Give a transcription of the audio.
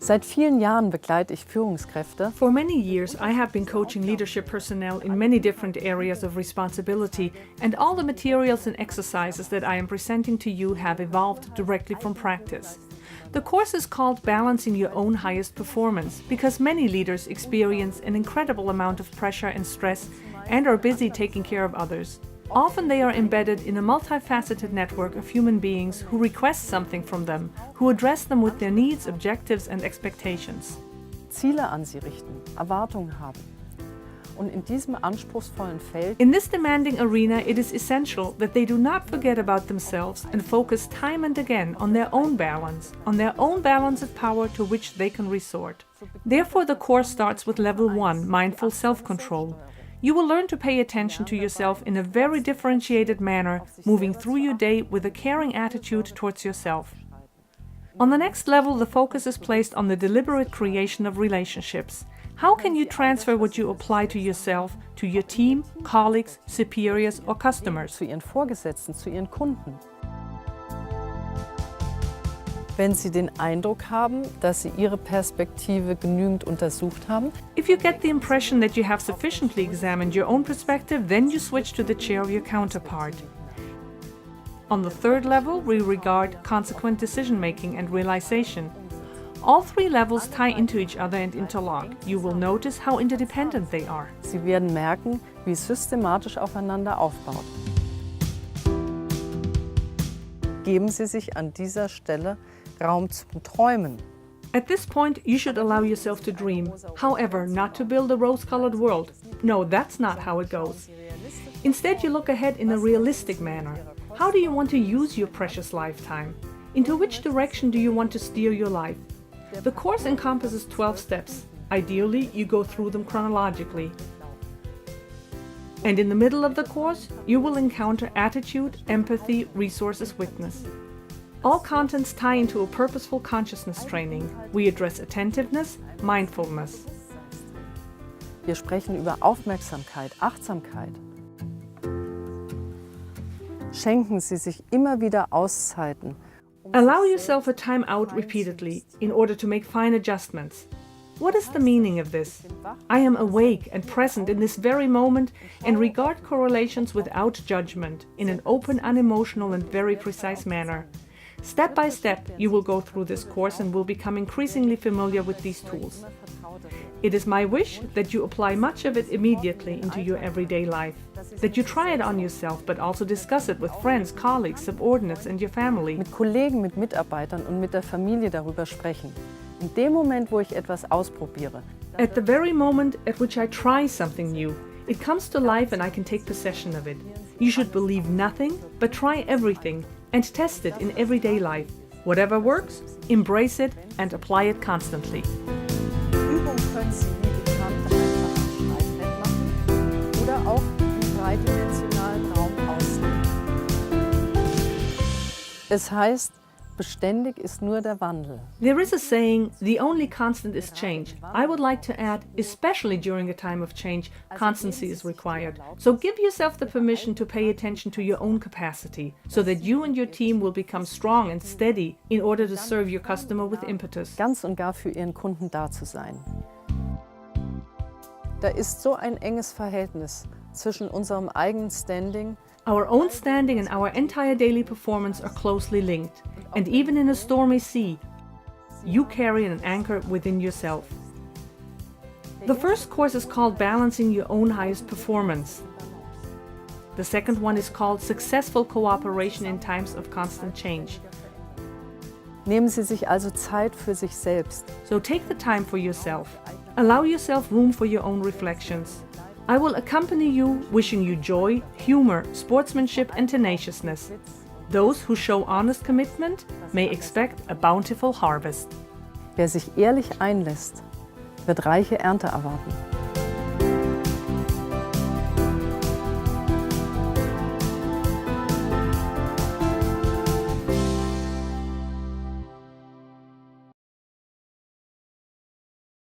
Seit vielen Jahren begleite ich Führungskräfte, For many years, I have been coaching leadership personnel in many different areas of responsibility, and all the materials and exercises that I am presenting to you have evolved directly from practice. The course is called Balancing Your Own Highest Performance because many leaders experience an incredible amount of pressure and stress and are busy taking care of others. Often they are embedded in a multifaceted network of human beings who request something from them, who address them with their needs, objectives and expectations. Ziele an sie richten, Erwartungen haben. Und in diesem anspruchsvollen Feld In this demanding arena, it is essential that they do not forget about themselves and focus time and again on their own balance of power to which they can resort. Therefore, the course starts with level 1, mindful self-control. You will learn to pay attention to yourself in a very differentiated manner, moving through your day with a caring attitude towards yourself. On the next level, the focus is placed on the deliberate creation of relationships. How can you transfer what you apply to yourself to your team, colleagues, superiors or customers? zu ihren Vorgesetzten, zu ihren Kunden. Wenn Sie den Eindruck haben, dass Sie Ihre Perspektive genügend untersucht haben, If you get the impression that you have sufficiently examined your own perspective, then you switch to the chair of your counterpart. On the third level, we regard consequent decision-making and realization. All three levels tie into each other and interlock. You will notice how interdependent they are. Sie werden merken, wie es systematisch aufeinander aufbaut. Geben Sie sich an dieser Stelle Raum zum Träumen. At this point, you should allow yourself to dream. However, not to build a rose-colored world. No, that's not how it goes. Instead, you look ahead in a realistic manner. How do you want to use your precious lifetime? Into which direction do you want to steer your life? The course encompasses 12 steps. Ideally, you go through them chronologically. And in the middle of the course, you will encounter attitude, empathy, resources, witness. All contents tie into a purposeful consciousness training. We address attentiveness, mindfulness. Wir sprechen über Aufmerksamkeit, Achtsamkeit. Schenken Sie sich immer wieder Auszeiten. Allow yourself a time out repeatedly in order to make fine adjustments. What is the meaning of this? I am awake and present in this very moment and regard correlations without judgment, in an open, unemotional and very precise manner. Step by step, you will go through this course and will become increasingly familiar with these tools. It is my wish that you apply much of it immediately into your everyday life, that you try it on yourself, but also discuss it with friends, colleagues, subordinates and your family. Mit Kollegen, mit Mitarbeitern und mit der Familie darüber sprechen. In dem Moment, wo ich etwas ausprobiere. At the very moment at which I try something new, it comes to life and I can take possession of it. You should believe nothing, but try everything and test it in everyday life. Whatever works, embrace it and apply it constantly. Übung können Sie wie bekannt einfach am Schreibbrett machen oder auch im dreidimensionalen Raum ausleben. Es heißt, beständig ist nur der Wandel. There is a saying, the only constant is change. I would like to add, especially during a time of change, constancy is required. So give yourself the permission to pay attention to your own capacity, so that you and your team will become strong and steady in order to serve your customer with impetus. Ganz und gar für Ihren Kunden da zu sein. Da ist so ein enges Verhältnis zwischen unserem eigenen Standing. Our own standing and our entire daily performance are closely linked. And even in a stormy sea, you carry an anchor within yourself. The first course is called Balancing Your Own Highest Performance. The second one is called Successful Cooperation in Times of Constant Change. Nehmen Sie sich also Zeit für sich selbst. So take the time for yourself. Allow yourself room for your own reflections. I will accompany you, wishing you joy, humor, sportsmanship and tenaciousness. Those who show honest commitment may expect a bountiful harvest. Wer sich ehrlich einlässt, wird reiche Ernte erwarten.